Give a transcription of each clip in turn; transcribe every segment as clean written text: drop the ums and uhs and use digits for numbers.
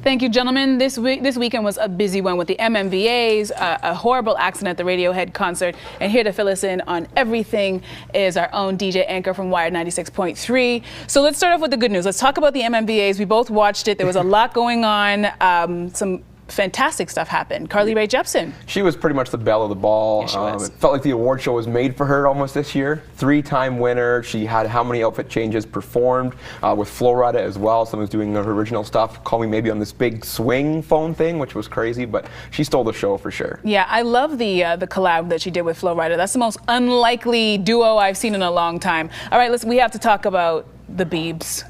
Thank you, gentlemen. This weekend was a busy one with the MMVAs, a horrible accident at the Radiohead concert, and here to fill us in on everything is our own DJ Anchor from Wired 96.3. So let's start off with the good news. Let's talk about the MMVAs. We both watched it. There was a lot going on. Some fantastic stuff happened. Carly Rae Jepsen. She was pretty much the belle of the ball. Yes, she was. It felt like the award show was made for her almost this year. 3-time winner. She had how many outfit changes performed with Flo Rida as well. Someone was doing her original stuff. Call Me Maybe on this big swing phone thing, which was crazy, but she stole the show for sure. Yeah, I love the collab that she did with Flo Rida. That's the most unlikely duo I've seen in a long time. All right, we have to talk about the Biebs.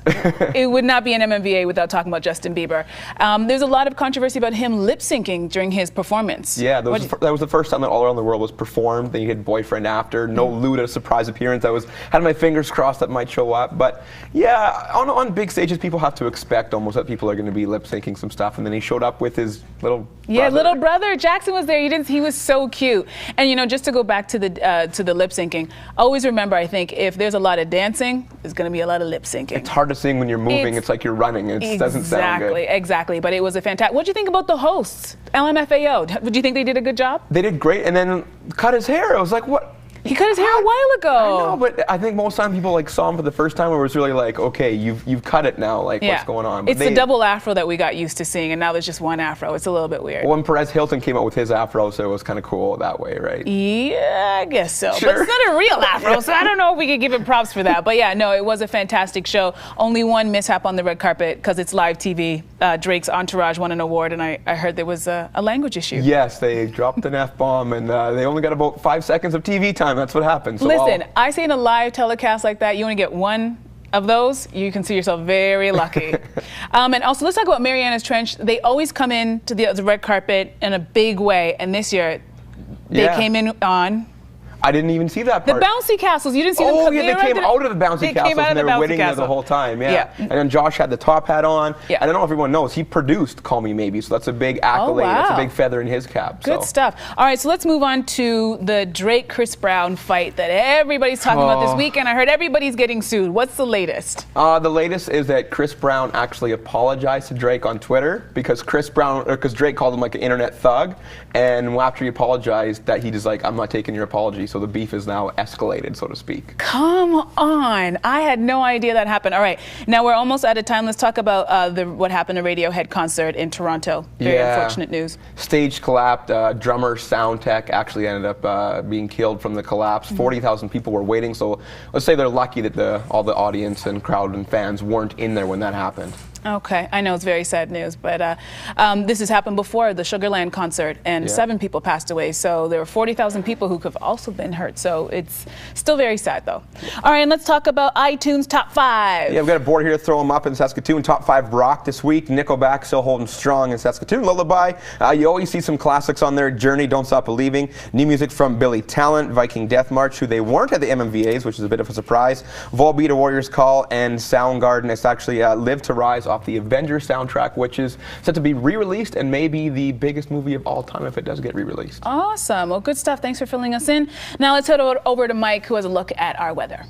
It would not be an MMVA without talking about Justin Bieber. There's a lot of controversy about him lip syncing during his performance. Yeah, that was the first time that All Around the World was performed. Then you had Boyfriend after. No Luda surprise appearance. I had my fingers crossed that might show up. But yeah, on big stages, people have to expect almost that people are going to be lip syncing some stuff. And then he showed up with his little brother. Little brother. Jackson was there. He was so cute. And you know, just to go back to the lip syncing, always remember, I think, if there's a lot of dancing, there's going to be a lot of lip syncing. It's hard to sing when you're moving. It's like you're running. It doesn't sound good. Exactly. But it was a fantastic. What do you think about the hosts, LMFAO? Would you think they did a good job? They did great. And then cut his hair. I was like, what? He cut his hair a while ago. I know, but I think most time people saw him for the first time where it was really like, okay, you've cut it now. Like, what's going on? But it's the double afro that we got used to seeing, and now there's just one afro. It's a little bit weird. Well, when Perez Hilton came out with his afro, so it was kind of cool that way, right? Yeah, I guess so. Sure. But it's not a real afro, so I don't know if we could give him props for that. But yeah, no, it was a fantastic show. Only one mishap on the red carpet because it's live TV. Drake's Entourage won an award, and I heard there was a language issue. Yes, they dropped an F-bomb, and they only got about 5 seconds of TV time. That's what happened. So listen, I say in a live telecast like that, you only get one of those, you consider yourself very lucky. And also, let's talk about Mariana's Trench. They always come in to the red carpet in a big way, and this year they came in on... I didn't even see that part. The bouncy castles. You didn't see them. Oh, yeah, they came out of the bouncy castles and they were waiting there the whole time. Yeah. And then Josh had the top hat on. Yeah. I don't know if everyone knows, he produced Call Me Maybe, so that's a big accolade. Oh, wow. That's a big feather in his cap. Good stuff. All right, so let's move on to the Drake-Chris Brown fight that everybody's talking about this weekend. I heard everybody's getting sued. What's the latest? The latest is that Chris Brown actually apologized to Drake on Twitter because Drake called him like an internet thug, and after he apologized, that he just like, I'm not taking your apology. So the beef is now escalated, so to speak. Come on. I had no idea that happened. All right. Now we're almost out of time. Let's talk about what happened at Radiohead concert in Toronto. Very unfortunate news. Stage collapsed. Drummer, sound tech actually ended up being killed from the collapse. 40,000 people were waiting, so let's say they're lucky that all the audience and crowd and fans weren't in there when that happened. Okay, I know it's very sad news, but this has happened before, the Sugarland concert, and 7 people passed away, so there were 40,000 people who could have also been hurt, so it's still very sad, though. All right, and let's talk about iTunes Top 5. Yeah, we've got a board here, throw them up in Saskatoon. Top 5 rock this week. Nickelback still holding strong in Saskatoon. Lullaby, you always see some classics on there. Journey, Don't Stop Believing. New music from Billy Talent, Viking Death March, who they weren't at the MMVAs, which is a bit of a surprise. Volbeat, A Warrior's Call, and Soundgarden. It's actually Live to Rise off the Avengers soundtrack, which is set to be re-released and maybe the biggest movie of all time if it does get re-released. Awesome. Well, good stuff. Thanks for filling us in. Now let's head over to Mike, who has a look at our weather.